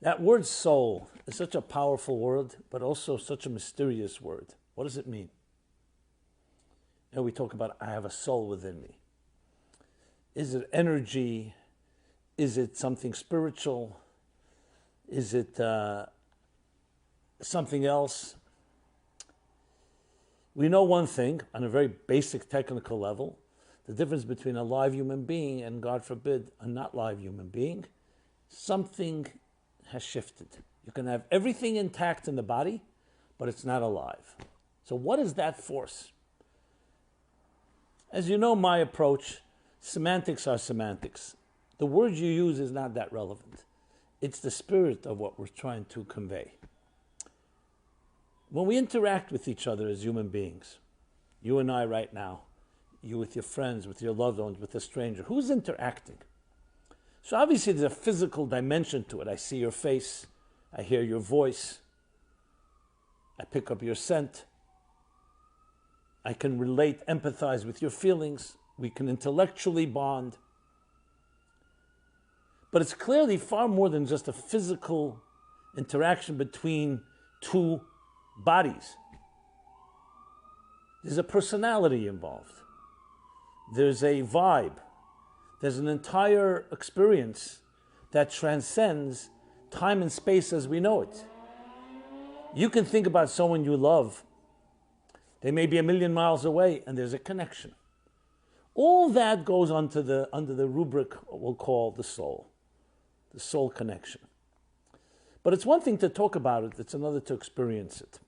That word soul is such a powerful word, but also such a mysterious word. What does it mean? You know, we talk about, I have a soul within me. Is it energy? Is it something spiritual? Is it something else? We know one thing, on a very basic technical level, the difference between a live human being and, God forbid, a not live human being. Something has shifted. You can have everything intact in the body, but it's not alive. So what is that force? As you know, my approach, semantics are semantics. The word you use is not that relevant. It's the spirit of what we're trying to convey. When we interact with each other as human beings, you and I right now, you with your friends, with your loved ones, with a stranger, who's interacting? So obviously there's a physical dimension to it. I see your face, I hear your voice, I pick up your scent, I can relate, empathize with your feelings, we can intellectually bond. But it's clearly far more than just a physical interaction between two bodies. There's a personality involved. There's a vibe. There's an entire experience that transcends time and space as we know it. You can think about someone you love. They may be 1,000,000 miles away, and there's a connection. All that goes under the rubric we'll call the soul connection. But it's one thing to talk about it, it's another to experience it.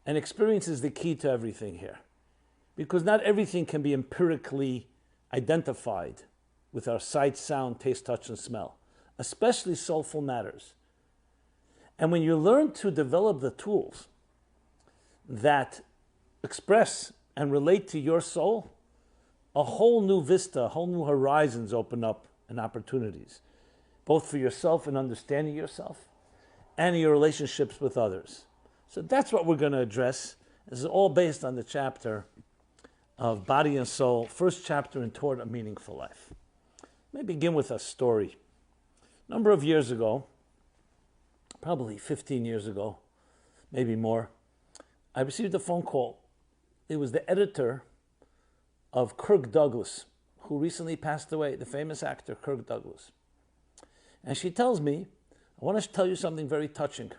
And experience is the key to everything here. Because not everything can be empirically identified with our sight, sound, taste, touch, and smell, especially soulful matters. And when you learn to develop the tools that express and relate to your soul, a whole new vista, a whole new horizons open up and opportunities, both for yourself and understanding yourself and your relationships with others. So that's what we're going to address. This is all based on the chapter of Body and Soul, first chapter in Toward a Meaningful Life. Let me begin with a story. A number of years ago, probably 15 years ago, maybe more, I received a phone call. It was the editor of Kirk Douglas, who recently passed away, the famous actor Kirk Douglas. And she tells me, I want to tell you something very touching.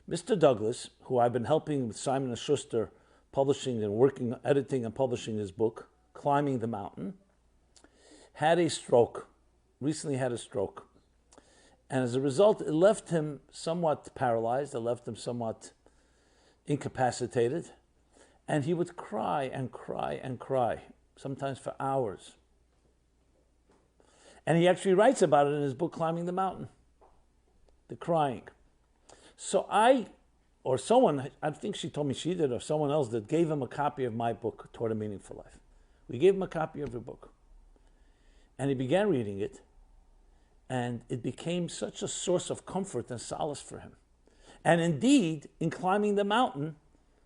Mr. Douglas, who I've been helping with Simon & Schuster publishing and working, editing and publishing his book, Climbing the Mountain, had a stroke, recently had a stroke. And as a result, it left him somewhat paralyzed, it left him somewhat incapacitated, and he would cry and cry and cry, sometimes for hours. And he actually writes about it in his book, Climbing the Mountain, the crying. So someone, I think she told me she did, or someone else that gave him a copy of my book, Toward a Meaningful Life. We gave him a copy of the book. And he began reading it, and it became such a source of comfort and solace for him. And indeed, in Climbing the Mountain,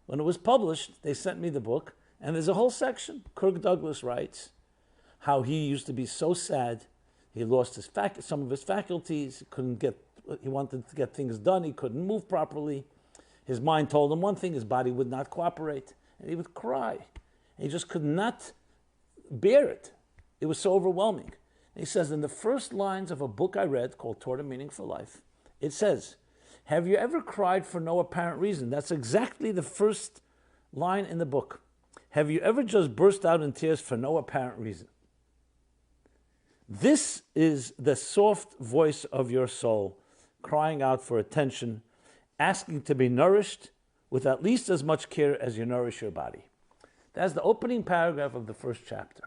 when it was published, they sent me the book, and there's a whole section. Kirk Douglas writes how he used to be so sad. He lost some of his faculties. He wanted to get things done. He couldn't move properly. His mind told him one thing. His body would not cooperate. And he would cry. And he just could not bear it. It was so overwhelming. And he says, in the first lines of a book I read called Toward a Meaningful Life, it says, have you ever cried for no apparent reason? That's exactly the first line in the book. Have you ever just burst out in tears for no apparent reason? This is the soft voice of your soul, crying out for attention, asking to be nourished with at least as much care as you nourish your body. That's the opening paragraph of the first chapter.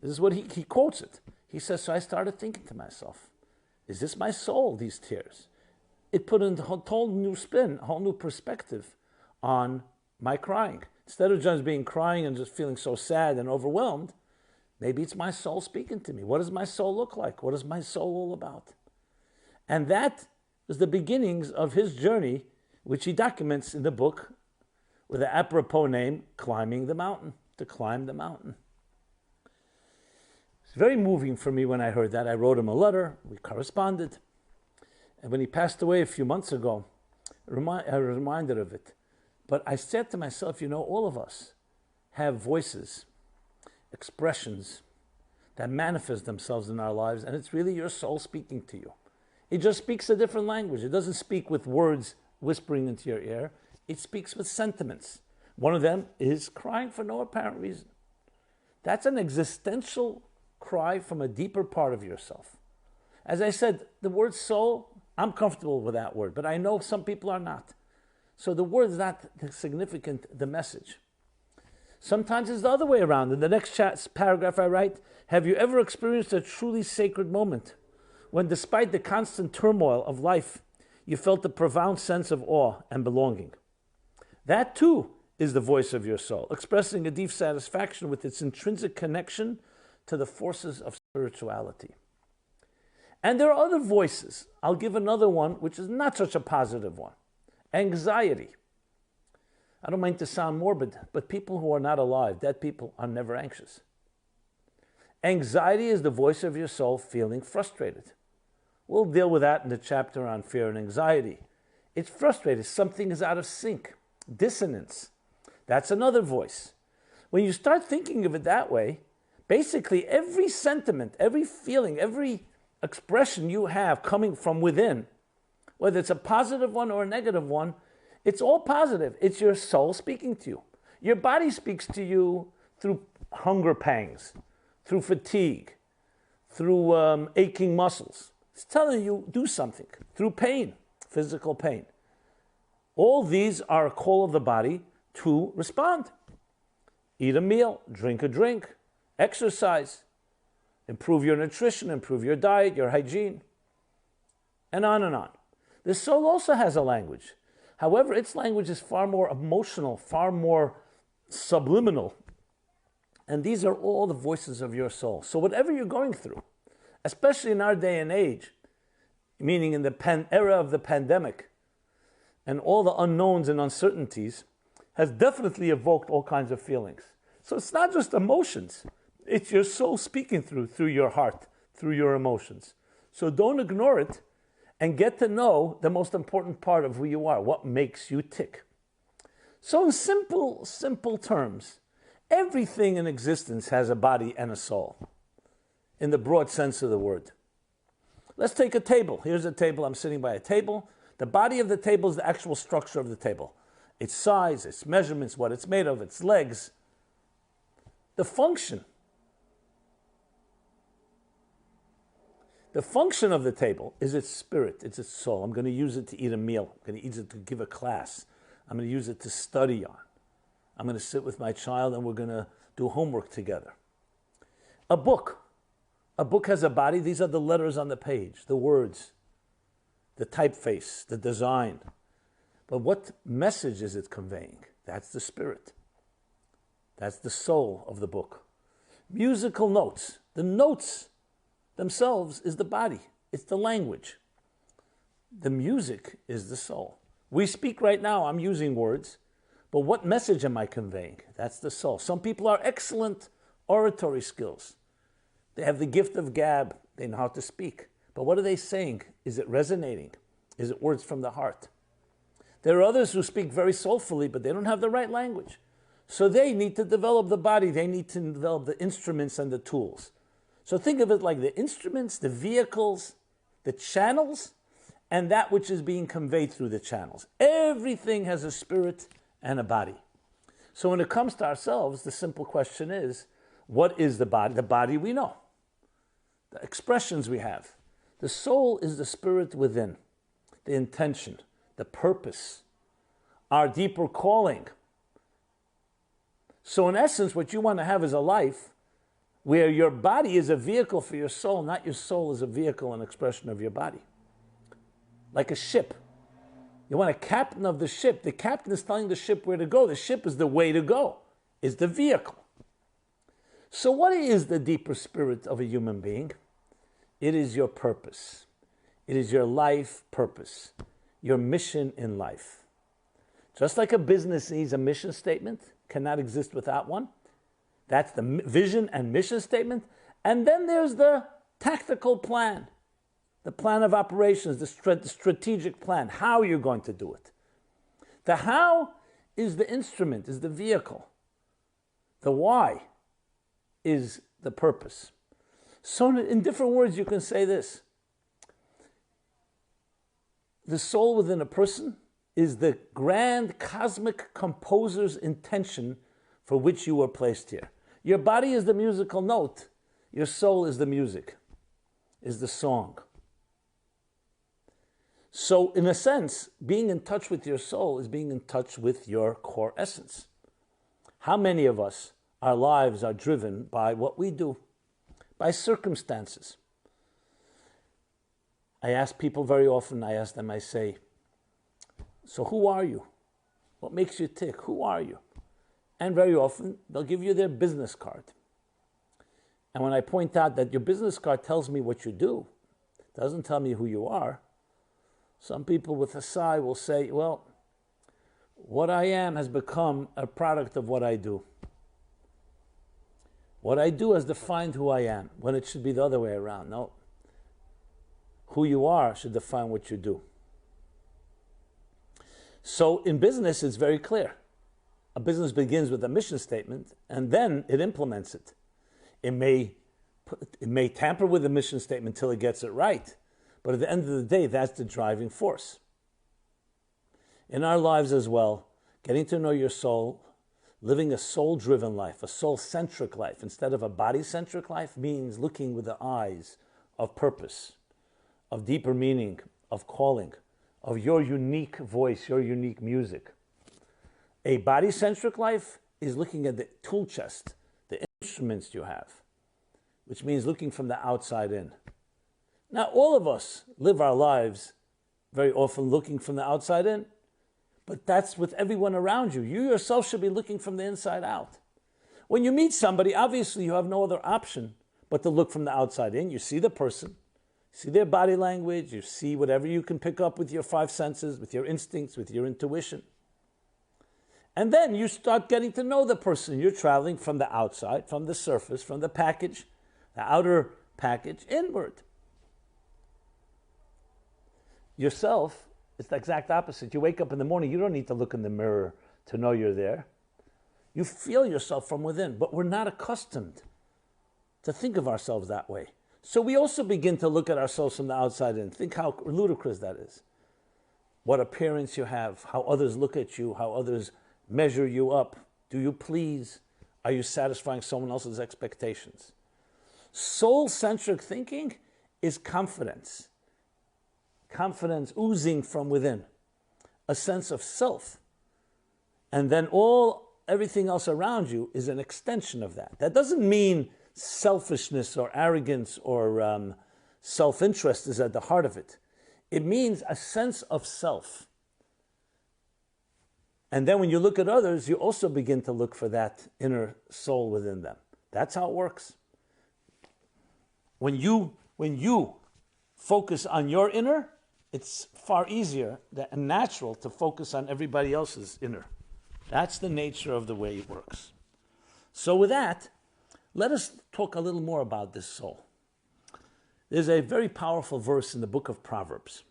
This is what he quotes it. He says, so I started thinking to myself, is this my soul, these tears? It put in a whole new spin, a whole new perspective on my crying. Instead of just being crying and just feeling so sad and overwhelmed, maybe it's my soul speaking to me. What does my soul look like? What is my soul all about? And that was the beginnings of his journey, which he documents in the book with the apropos name, Climbing the Mountain, to climb the mountain. very moving for me when I heard that. I wrote him a letter. We corresponded. And when he passed away a few months ago, I was reminded of it. But I said to myself, all of us have voices, expressions that manifest themselves in our lives, and it's really your soul speaking to you. It just speaks a different language. It doesn't speak with words whispering into your ear. It speaks with sentiments. One of them is crying for no apparent reason. That's an existential cry from a deeper part of yourself. As I said, the word soul, I'm comfortable with that word, but I know some people are not. So the word is not significant, the message. Sometimes it's the other way around. In the next paragraph I write, have you ever experienced a truly sacred moment when despite the constant turmoil of life, you felt a profound sense of awe and belonging? That too is the voice of your soul, expressing a deep satisfaction with its intrinsic connection to the forces of spirituality. And there are other voices. I'll give another one, which is not such a positive one. Anxiety. I don't mean to sound morbid, but people who are not alive, dead people, are never anxious. Anxiety is the voice of your soul feeling frustrated. We'll deal with that in the chapter on fear and anxiety. It's frustrated. Something is out of sync. Dissonance. That's another voice. When you start thinking of it that way, basically every sentiment, every feeling, every expression you have coming from within, whether it's a positive one or a negative one, it's all positive. It's your soul speaking to you. Your body speaks to you through hunger pangs, through fatigue, through aching muscles. It's telling you do something, through pain, physical pain. All these are a call of the body to respond. Eat a meal, drink a drink, exercise, improve your nutrition, improve your diet, your hygiene, and on and on. The soul also has a language. However, its language is far more emotional, far more subliminal. And these are all the voices of your soul. So whatever you're going through, especially in our day and age, meaning in the era of the pandemic, and all the unknowns and uncertainties, has definitely evoked all kinds of feelings. So it's not just emotions. It's your soul speaking through your heart, through your emotions. So don't ignore it and get to know the most important part of who you are, what makes you tick. So in simple terms, everything in existence has a body and a soul, in the broad sense of the word. Let's take a table. Here's a table. I'm sitting by a table. The body of the table is the actual structure of the table. Its size, its measurements, what it's made of, its legs. The function of the table is its spirit, it's its soul. I'm going to use it to eat a meal. I'm going to use it to give a class. I'm going to use it to study on. I'm going to sit with my child and we're going to do homework together. A book has a body. These are the letters on the page, the words, the typeface, the design. But what message is it conveying? That's the spirit. That's the soul of the book. Musical notes. The notes themselves is the body. It's the language. The music is the soul. We speak right now. I'm using words. But what message am I conveying? That's the soul. Some people are excellent oratory skills. They have the gift of gab. They know how to speak. But what are they saying? Is it resonating? Is it words from the heart? There are others who speak very soulfully, but they don't have the right language. So they need to develop the body. They need to develop the instruments and the tools. So think of it like the instruments, the vehicles, the channels, and that which is being conveyed through the channels. Everything has a spirit and a body. So when it comes to ourselves, the simple question is, what is the body? The body we know. The expressions we have. The soul is the spirit within, the intention, the purpose, our deeper calling. So in essence, what you want to have is a life where your body is a vehicle for your soul, not your soul is a vehicle and expression of your body. Like a ship. You want a captain of the ship. The captain is telling the ship where to go. The ship is the way to go, is the vehicle. So what is the deeper spirit of a human being? It is your purpose. It is your life purpose, your mission in life. Just like a business needs a mission statement, cannot exist without one. That's the vision and mission statement. And then there's the tactical plan, the plan of operations, the strategic plan, how you're going to do it. The how is the instrument, is the vehicle. The why is the purpose. So in different words, you can say this. The soul within a person is the grand cosmic composer's intention for which you were placed here. Your body is the musical note. Your soul is the music, is the song. So in a sense, being in touch with your soul is being in touch with your core essence. How many of us, our lives are driven by what we do, by circumstances? I ask people very often, I say, so who are you? What makes you tick? Who are you? And very often, they'll give you their business card. And when I point out that your business card tells me what you do, it doesn't tell me who you are, some people with a sigh will say, well, what I am has become a product of what I do. What I do has defined who I am, when it should be the other way around. No. Who you are should define what you do. So in business, it's very clear. A business begins with a mission statement, and then it implements it. It may tamper with the mission statement until it gets it right, but at the end of the day, that's the driving force. In our lives as well, getting to know your soul, living a soul-driven life, a soul-centric life, instead of a body-centric life, means looking with the eyes of purpose, of deeper meaning, of calling, of your unique voice, your unique music. A body-centric life is looking at the tool chest, the instruments you have, which means looking from the outside in. Now, all of us live our lives very often looking from the outside in, but that's with everyone around you. You yourself should be looking from the inside out. When you meet somebody, obviously you have no other option but to look from the outside in. You see the person, see their body language, you see whatever you can pick up with your five senses, with your instincts, with your intuition. And then you start getting to know the person. You're traveling from the outside, from the surface, from the package, the outer package, inward. Yourself, it's the exact opposite. You wake up in the morning, you don't need to look in the mirror to know you're there. You feel yourself from within, but we're not accustomed to think of ourselves that way. So we also begin to look at ourselves from the outside in. Think how ludicrous that is. What appearance you have, how others look at you, how others measure you up. Do you please? Are you satisfying someone else's expectations? Soul-centric thinking is confidence. Confidence oozing from within. A sense of self. And then everything else around you is an extension of that. That doesn't mean selfishness or arrogance or self-interest is at the heart of it. It means a sense of self. And then when you look at others, you also begin to look for that inner soul within them. That's how it works. When you focus on your inner, it's far easier and natural to focus on everybody else's inner. That's the nature of the way it works. So with that, let us talk a little more about this soul. There's a very powerful verse in the book of Proverbs.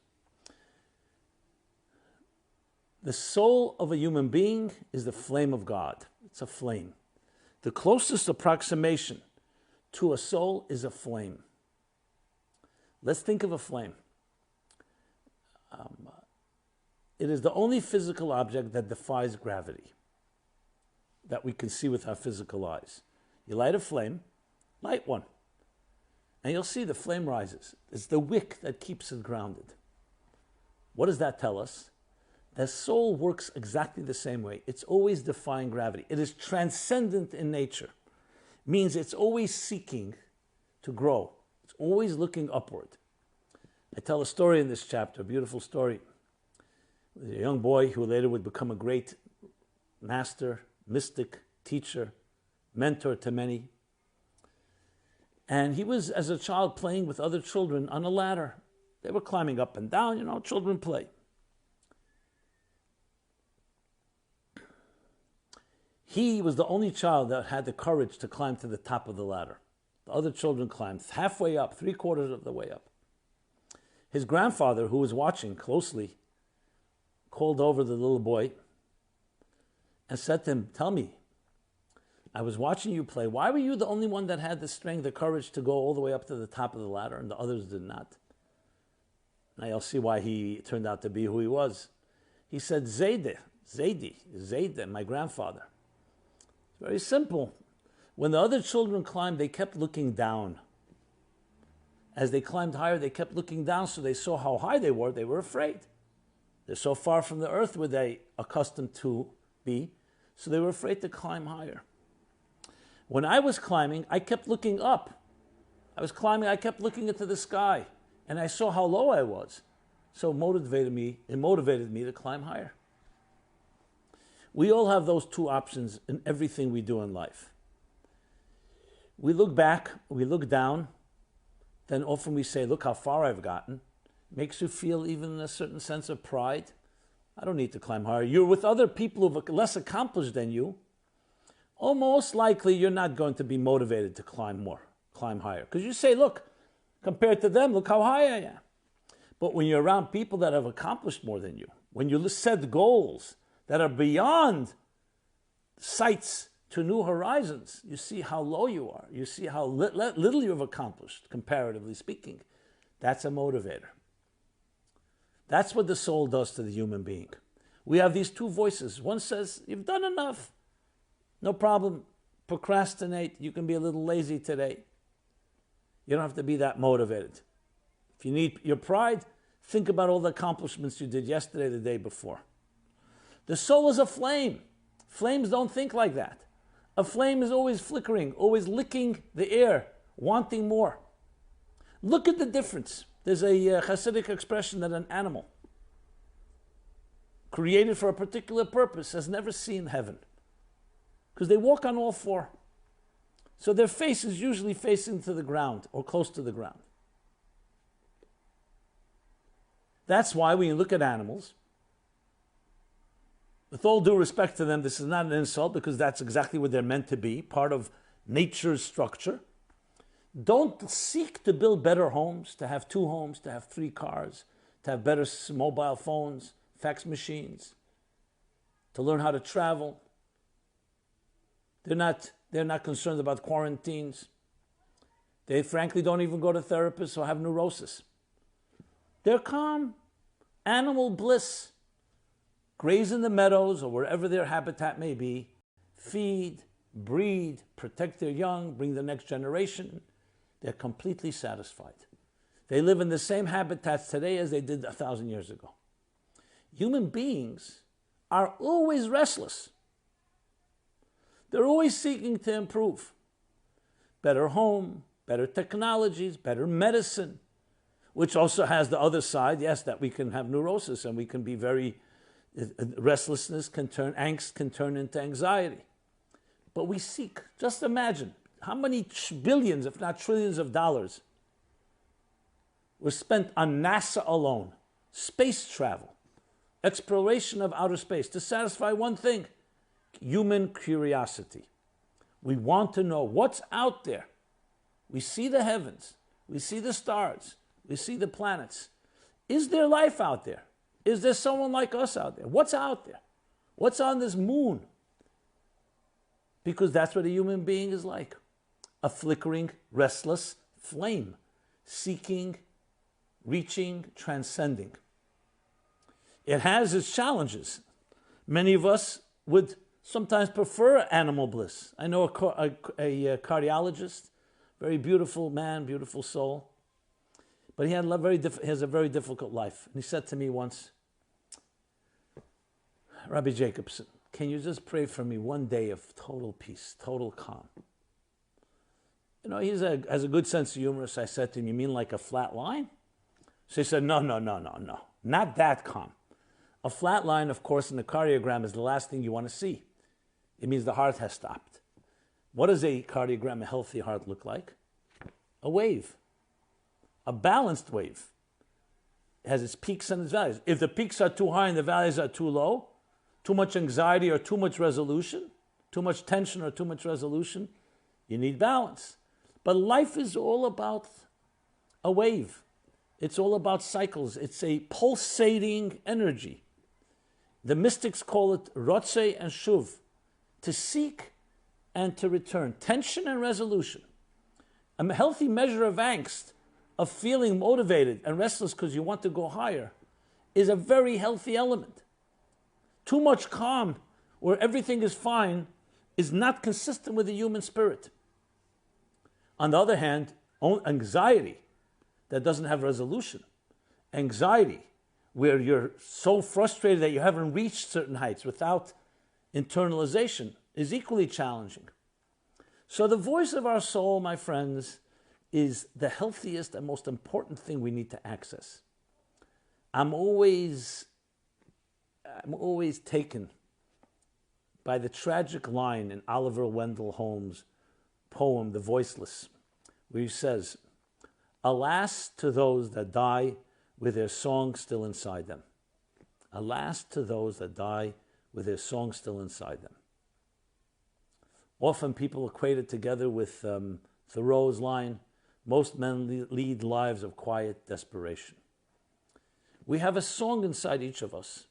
The soul of a human being is the flame of God. It's a flame. The closest approximation to a soul is a flame. Let's think of a flame. It is the only physical object that defies gravity that we can see with our physical eyes. You light a flame, light one, and you'll see the flame rises. It's the wick that keeps it grounded. What does that tell us? The soul works exactly the same way. It's always defying gravity. It is transcendent in nature. It means it's always seeking to grow. It's always looking upward. I tell a story in this chapter, a beautiful story. A young boy who later would become a great master, mystic, teacher, mentor to many. And he was, as a child, playing with other children on a ladder. They were climbing up and down, children play. He was the only child that had the courage to climb to the top of the ladder. The other children climbed halfway up, 3/4 of the way up. His grandfather, who was watching closely, called over the little boy and said to him, tell me, I was watching you play. Why were you the only one that had the strength, the courage to go all the way up to the top of the ladder and the others did not? Now you'll see why he turned out to be who he was. He said, Zaidi, my grandfather. It's very simple. When the other children climbed, they kept looking down. As they climbed higher, they kept looking down, so they saw how high they were afraid. They're so far from the earth were they accustomed to be, so they were afraid to climb higher. When I was climbing, I kept looking up. I was climbing, I kept looking into the sky, and I saw how low I was. So it motivated me to climb higher. We all have those two options in everything we do in life. We look back, we look down, then often we say, look how far I've gotten. Makes you feel even a certain sense of pride. I don't need to climb higher. You're with other people who are less accomplished than you. Almost likely you're not going to be motivated to climb higher. Because you say, look, compared to them, look how high I am. But when you're around people that have accomplished more than you, when you set goals that are beyond sights to new horizons, you see how low you are. You see how little you've accomplished, comparatively speaking. That's a motivator. That's what the soul does to the human being. We have these two voices. One says, you've done enough. No problem. Procrastinate. You can be a little lazy today. You don't have to be that motivated. If you need your pride, think about all the accomplishments you did yesterday, the day before. The soul is a flame. Flames don't think like that. A flame is always flickering, always licking the air, wanting more. Look at the difference. There's a Hasidic expression that an animal created for a particular purpose has never seen heaven. Because they walk on all four. So their face is usually facing to the ground or close to the ground. That's why when you look at animals, with all due respect to them, this is not an insult because that's exactly what they're meant to be, part of nature's structure. Don't seek to build better homes, to have 2 homes, to have 3 cars, to have better mobile phones, fax machines, to learn how to travel. They're not concerned about quarantines. They frankly don't even go to therapists or have neurosis. They're calm, animal bliss. Graze in the meadows or wherever their habitat may be, feed, breed, protect their young, bring the next generation. They're completely satisfied. They live in the same habitats today as they did 1,000 years ago. Human beings are always restless. They're always seeking to improve. Better home, better technologies, better medicine, which also has the other side, yes, that we can have neurosis and we can be very restlessness angst can turn into anxiety. But we seek, just imagine, how many billions, if not trillions of dollars were spent on NASA alone, space travel, exploration of outer space, to satisfy one thing, human curiosity. We want to know what's out there. We see the heavens, we see the stars, we see the planets. Is there life out there? Is there someone like us out there? What's out there? What's on this moon? Because that's what a human being is like. A flickering, restless flame, seeking, reaching, transcending. It has its challenges. Many of us would sometimes prefer animal bliss. I know a cardiologist, very beautiful man, beautiful soul, but he has a very difficult life. And he said to me once, Rabbi Jacobson, can you just pray for me one day of total peace, total calm? You know, he has a good sense of humor. So I said to him, you mean like a flat line? So he said, no, not that calm. A flat line, of course, in the cardiogram is the last thing you want to see. It means the heart has stopped. What does a cardiogram, a healthy heart, look like? A wave, a balanced wave. It has its peaks and its valleys. If the peaks are too high and the valleys are too low, too much anxiety or too much resolution, too much tension or too much resolution, you need balance. But life is all about a wave. It's all about cycles. It's a pulsating energy. The mystics call it rotze and shuv, to seek and to return, tension and resolution. A healthy measure of angst, of feeling motivated and restless because you want to go higher, is a very healthy element. Too much calm, where everything is fine, is not consistent with the human spirit. On the other hand, anxiety that doesn't have resolution, anxiety where you're so frustrated that you haven't reached certain heights without internalization, is equally challenging. So the voice of our soul, my friends, is the healthiest and most important thing we need to access. I'm always taken by the tragic line in Oliver Wendell Holmes' poem, The Voiceless, where he says, "Alas to those that die with their song still inside them." Alas to those that die with their song still inside them. Often people equate it together with Thoreau's line, "Most men lead lives of quiet desperation." We have a song inside each of us.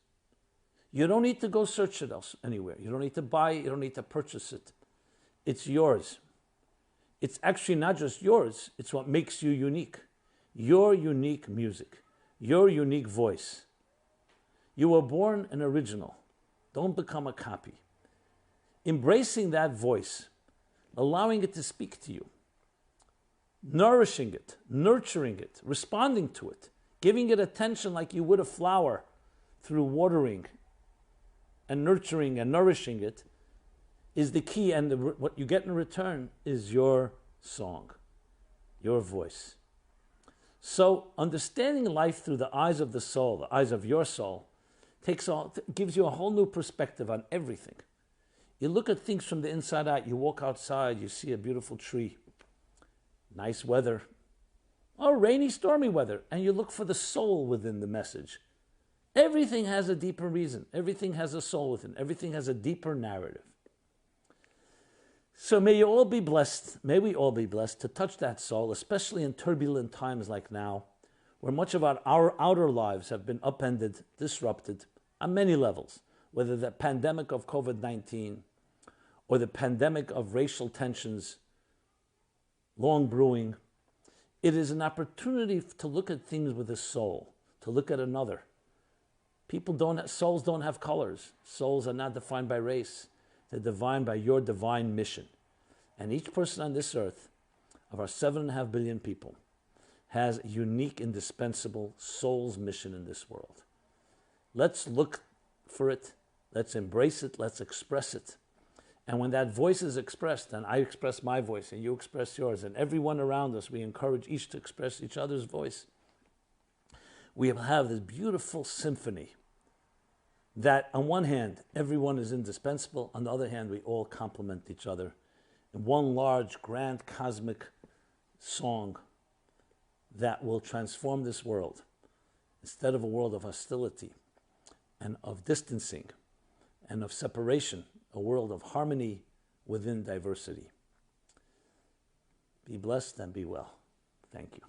You don't need to go search it anywhere. You don't need to buy it. You don't need to purchase it. It's yours. It's actually not just yours. It's what makes you unique. Your unique music. Your unique voice. You were born an original. Don't become a copy. Embracing that voice, allowing it to speak to you, nourishing it, nurturing it, responding to it, giving it attention like you would a flower through watering and nurturing and nourishing it, is the key. And what you get in return is your song, your voice. So understanding life through the eyes of the soul, the eyes of your soul, gives you a whole new perspective on everything. You look at things from the inside out. You walk outside, you see a beautiful tree, nice weather, or rainy, stormy weather, and you look for the soul within the message. Everything has a deeper reason. Everything has a soul within. Everything has a deeper narrative. So may you all be blessed, may we all be blessed to touch that soul, especially in turbulent times like now, where much of our outer lives have been upended, disrupted on many levels, whether the pandemic of COVID-19 or the pandemic of racial tensions long brewing. It is an opportunity to look at things with a soul, to look at another. Souls don't have colors. Souls are not defined by race. They're defined by your divine mission. And each person on this earth, of our 7.5 billion people, has a unique, indispensable soul's mission in this world. Let's look for it. Let's embrace it. Let's express it. And when that voice is expressed, and I express my voice, and you express yours, and everyone around us, we encourage each to express each other's voice, we have this beautiful symphony that, on one hand, everyone is indispensable. On the other hand, we all complement each other in one large, grand, cosmic song that will transform this world. Instead of a world of hostility and of distancing and of separation, a world of harmony within diversity. Be blessed and be well. Thank you.